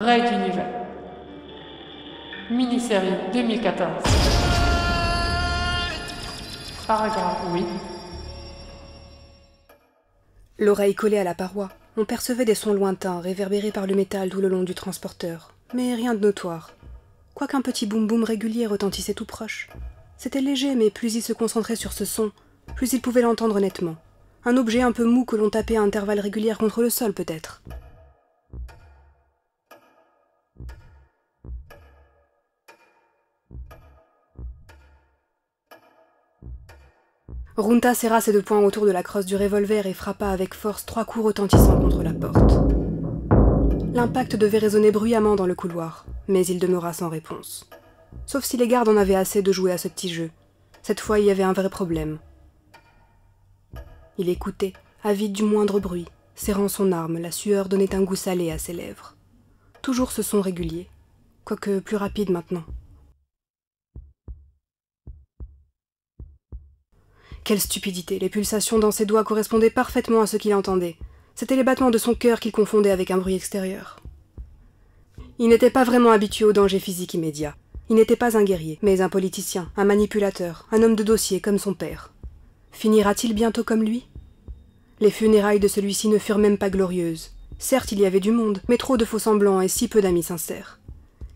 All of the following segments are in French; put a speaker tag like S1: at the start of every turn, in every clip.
S1: Raid d'univers. Mini-série 2014. Paragraphe, oui.
S2: L'oreille collée à la paroi, on percevait des sons lointains réverbérés par le métal tout le long du transporteur, mais rien de notoire. Quoiqu'un petit boum-boum régulier retentissait tout proche. C'était léger, mais plus il se concentrait sur ce son, plus il pouvait l'entendre nettement. Un objet un peu mou que l'on tapait à intervalles réguliers contre le sol, peut-être. Runta serra ses deux poings autour de la crosse du revolver et frappa avec force 3 coups retentissants contre la porte. L'impact devait résonner bruyamment dans le couloir, mais il demeura sans réponse. Sauf si les gardes en avaient assez de jouer à ce petit jeu. Cette fois, il y avait un vrai problème. Il écoutait, avide du moindre bruit, serrant son arme, la sueur donnait un goût salé à ses lèvres. Toujours ce son régulier, quoique plus rapide maintenant. Quelle stupidité, les pulsations dans ses doigts correspondaient parfaitement à ce qu'il entendait. C'étaient les battements de son cœur qu'il confondait avec un bruit extérieur. Il n'était pas vraiment habitué aux dangers physiques immédiats. Il n'était pas un guerrier, mais un politicien, un manipulateur, un homme de dossier comme son père. Finira-t-il bientôt comme lui? Les funérailles de celui-ci ne furent même pas glorieuses. Certes, il y avait du monde, mais trop de faux-semblants et si peu d'amis sincères.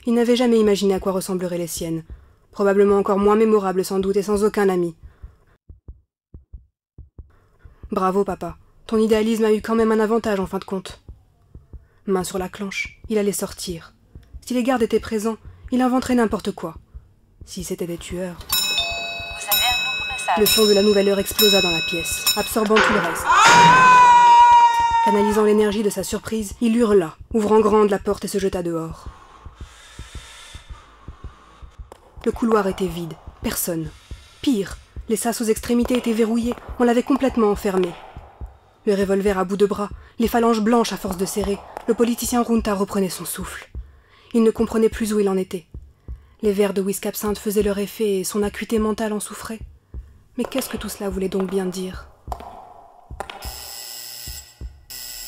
S2: Il n'avait jamais imaginé à quoi ressembleraient les siennes. Probablement encore moins mémorables sans doute et sans aucun ami. Bravo, papa. Ton idéalisme a eu quand même un avantage en fin de compte. Main sur la clenche, il allait sortir. Si les gardes étaient présents, il inventerait n'importe quoi. Si c'étaient des tueurs...
S3: Vous avez un nouveau message.
S2: Le son de la nouvelle heure explosa dans la pièce, absorbant tout le reste. Canalisant l'énergie de sa surprise, il hurla, ouvrant grande la porte et se jeta dehors. Le couloir était vide, personne. Pire, les sas aux extrémités étaient verrouillés, on l'avait complètement enfermé. Le revolver à bout de bras, les phalanges blanches à force de serrer, le politicien Runta reprenait son souffle. Il ne comprenait plus où il en était. Les verres de whisky absinthe faisaient leur effet et son acuité mentale en souffrait. Mais qu'est-ce que tout cela voulait donc bien dire?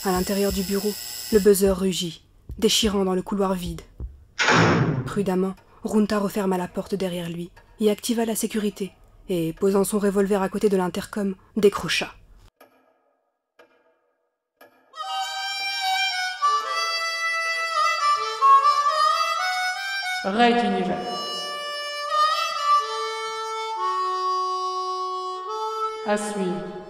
S2: À l'intérieur du bureau, le buzzer rugit, déchirant dans le couloir vide. Prudemment, Runta referma la porte derrière lui y activa la sécurité et, posant son revolver à côté de l'intercom, décrocha.
S1: Raid d'univers. À suivre.